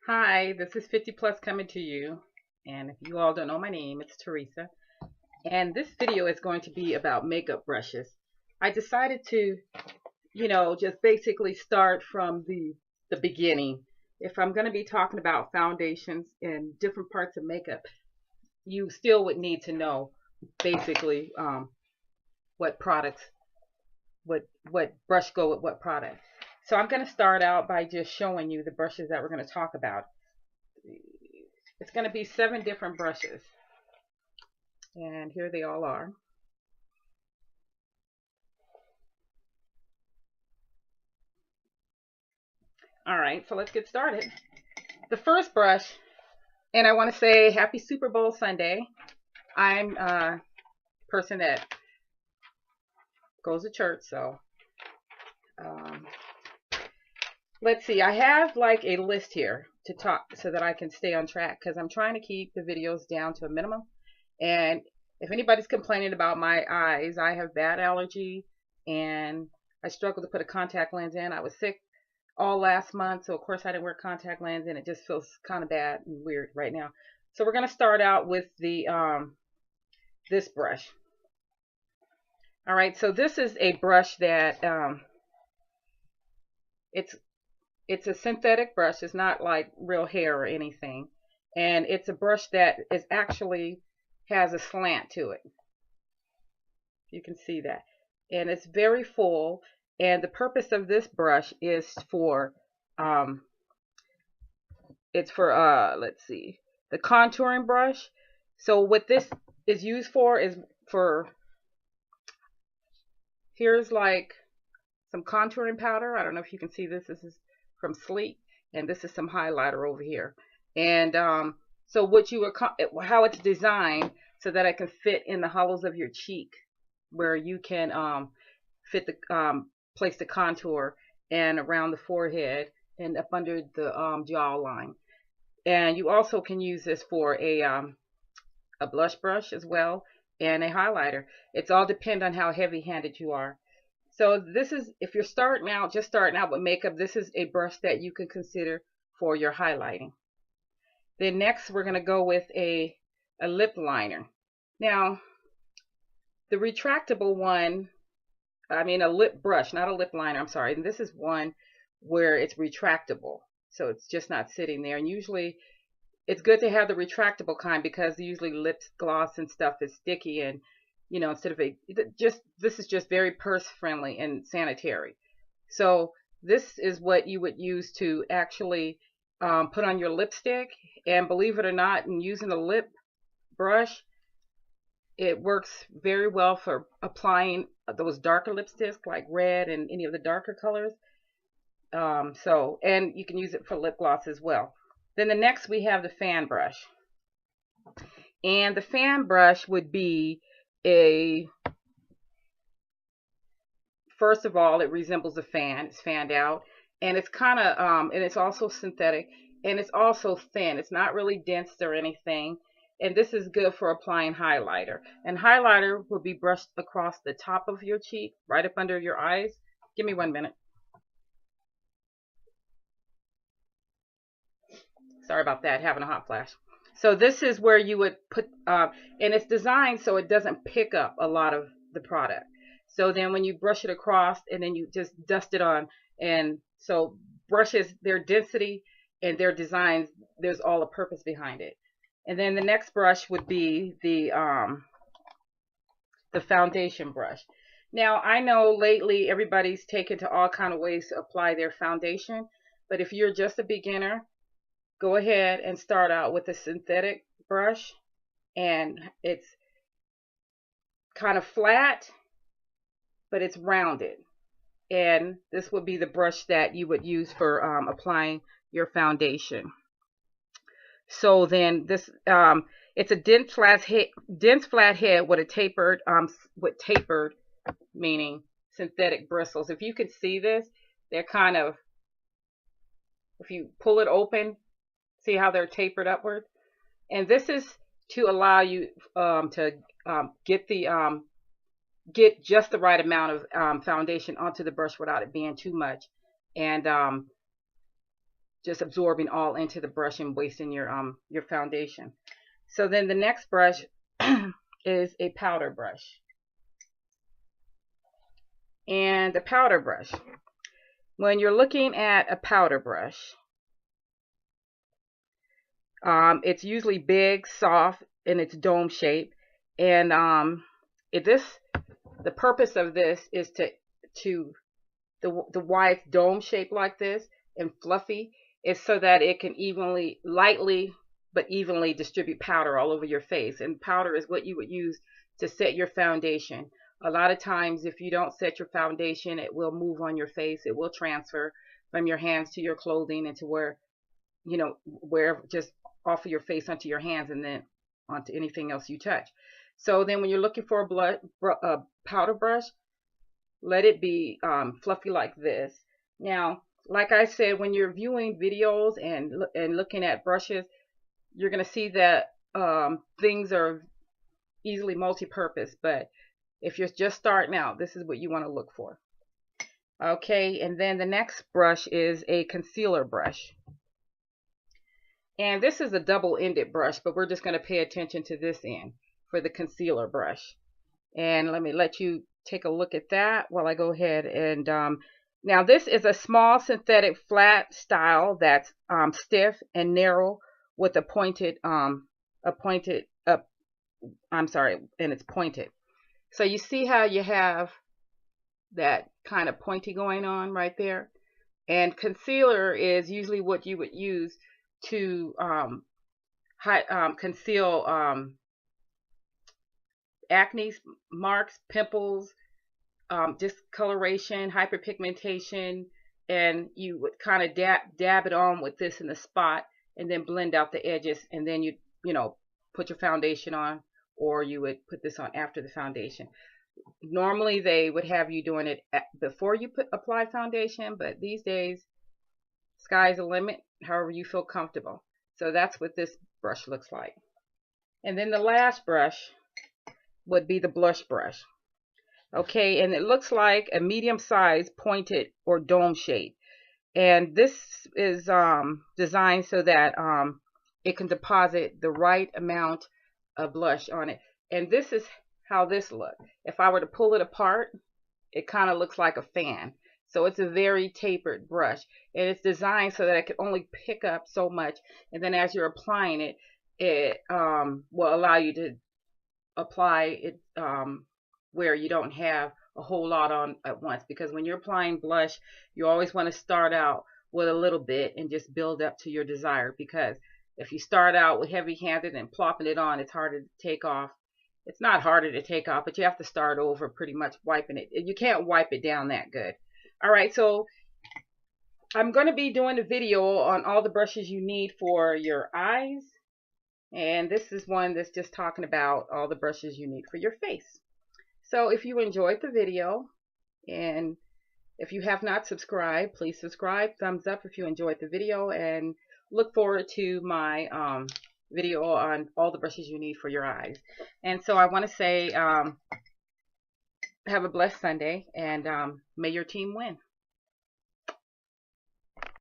Hi, this is 50 Plus coming to you. And if you all don't know my name, it's Teresa. And this video is going to be about makeup brushes. I decided to, just basically start from the beginning. If I'm going to be talking about foundations and different parts of makeup, you still would need to know basically what products, what brush go with what product. So I'm going to start out by just showing you the brushes that we're going to talk about. It's going to be 7 different brushes. And here they all are. All right, so let's get started. The first brush, and I want to say happy Super Bowl Sunday. I'm a person that goes to church, so um, let's see. I have like a list here to talk so that I can stay on track because I'm trying to keep the videos down to a minimum. And if anybody's complaining about my eyes, I have bad allergy and I struggle to put a contact lens in. I was sick all last month, so of course I didn't wear contact lens, and it just feels kind of bad and weird right now. So we're going to start out with the this brush. All right, so this is a brush that it's it's a synthetic brush. It's not like real hair or anything, and it's a brush that is actually has a slant to it. You can see that, and it's very full. And the purpose of this brush is for um, it's for let's see, the contouring brush. So what this is used for is for, here's like some contouring powder. I don't know if you can see this. This is from Sleek, and this is some highlighter over here. And so what you how it's designed so that it can fit in the hollows of your cheek, where you can fit the place the contour and around the forehead and up under the jawline. And you also can use this for a blush brush as well and a highlighter. It's all depend on how heavy handed you are. So this is, if you're starting out, just starting out with makeup, this is a brush that you can consider for your highlighting. Then next we're going to go with a lip liner. Now the retractable one, I mean a lip brush, not a lip liner, I'm sorry. And this is one where it's retractable. So it's just not sitting there. And usually it's good to have the retractable kind because usually lip gloss and stuff is sticky, and instead of this is just very purse friendly and sanitary. So this is what you would use to actually put on your lipstick. And believe it or not, in using a lip brush, it works very well for applying those darker lipsticks like red and any of the darker colors. And you can use it for lip gloss as well. Then the next we have the fan brush. And the fan brush would be first of all, it resembles a fan. It's fanned out. And it's kind of, and it's also synthetic. And it's also thin. It's not really dense or anything. And this is good for applying highlighter. And highlighter will be brushed across the top of your cheek, right up under your eyes. Give me 1 minute. Sorry about that, having a hot flash. So this is where you would put, and it's designed so it doesn't pick up a lot of the product. So then when you brush it across and then you just dust it on, and so brushes, their density and their designs, there's all a purpose behind it. And then the next brush would be the foundation brush. Now I know lately everybody's taken to all kind of ways to apply their foundation, but if you're just a beginner, go ahead and start out with a synthetic brush, and it's kind of flat, but it's rounded. And this would be the brush that you would use for applying your foundation. So then this, it's a dense flat head with a tapered, meaning synthetic bristles. If you can see this, they're kind of, if you pull it open, see how they're tapered upward? And this is to allow you to get just the right amount of foundation onto the brush without it being too much. And just absorbing all into the brush and wasting your foundation. So then the next brush is a powder brush. And the powder brush, when you're looking at a powder brush, it's usually big, soft, and it's dome shape. And the purpose of this is the why it's dome shaped like this and fluffy is so that it can lightly but evenly distribute powder all over your face. And powder is what you would use to set your foundation. A lot of times if you don't set your foundation, it will move on your face. It will transfer from your hands to your clothing and to where just off of your face onto your hands and then onto anything else you touch. So then when you're looking for a powder brush, let it be fluffy like this. Now, like I said, when you're viewing videos and looking at brushes, you're going to see that things are easily multi-purpose. But if you're just starting out, this is what you want to look for. Okay, and then the next brush is a concealer brush. And this is a double-ended brush, but we're just going to pay attention to this end for the concealer brush. And let me let you take a look at that while I go ahead and now this is a small synthetic flat style that's stiff and narrow with a pointed and it's pointed. So you see how you have that kind of pointy going on right there. And concealer is usually what you would use to conceal acne marks, pimples, discoloration, hyperpigmentation, and you would kind of dab it on with this in the spot and then blend out the edges, and then you put your foundation on, or you would put this on after the foundation. Normally they would have you doing it before you apply foundation, but these days sky's the limit, however you feel comfortable. So that's what this brush looks like. And then the last brush would be the blush brush. Okay, and it looks like a medium-sized pointed or dome shape. And this is designed so that it can deposit the right amount of blush on it. And this is how this looks. If I were to pull it apart, it kind of looks like a fan. So it's a very tapered brush. And it's designed so that it can only pick up so much. And then as you're applying it, it will allow you to apply it where you don't have a whole lot on at once, because when you're applying blush, you always want to start out with a little bit and just build up to your desire, because if you start out with heavy-handed and plopping it on, it's harder to take off. It's not harder to take off, but you have to start over pretty much wiping it. You can't wipe it down that good. All right, so I'm going to be doing a video on all the brushes you need for your eyes. And this is one that's just talking about all the brushes you need for your face. So if you enjoyed the video, and if you have not subscribed, please subscribe. Thumbs up if you enjoyed the video, and look forward to my video on all the brushes you need for your eyes. And so I want to say have a blessed Sunday, and may your team win.